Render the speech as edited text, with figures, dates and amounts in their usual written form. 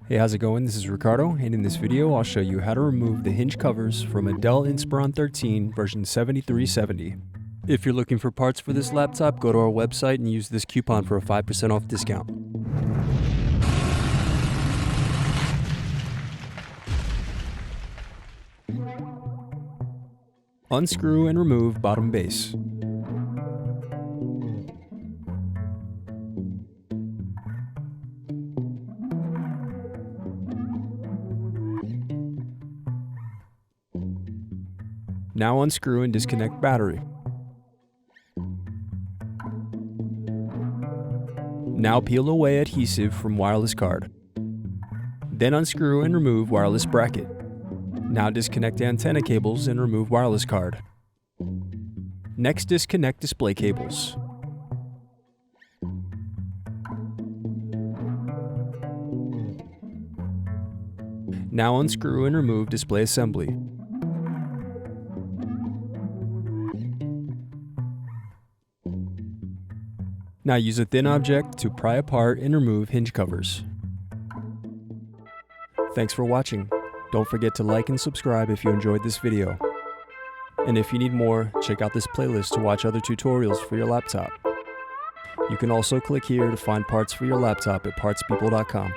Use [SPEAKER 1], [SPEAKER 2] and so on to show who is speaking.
[SPEAKER 1] Hey, how's it going? This is Ricardo, and in this video I'll show you how to remove the hinge covers from a Dell Inspiron 13 version 7370. If you're looking for parts for this laptop, go to our website and use this coupon for a 5% off discount. Unscrew and remove bottom base. Now unscrew and disconnect battery. Now peel away adhesive from wireless card. Then unscrew and remove wireless bracket. Now disconnect antenna cables and remove wireless card. Next, disconnect display cables. Now unscrew and remove display assembly. Now use a thin object to pry apart and remove hinge covers. Thanks for watching. Don't forget to like and subscribe if you enjoyed this video. And if you need more, check out this playlist to watch other tutorials for your laptop. You can also click here to find parts for your laptop at partspeople.com.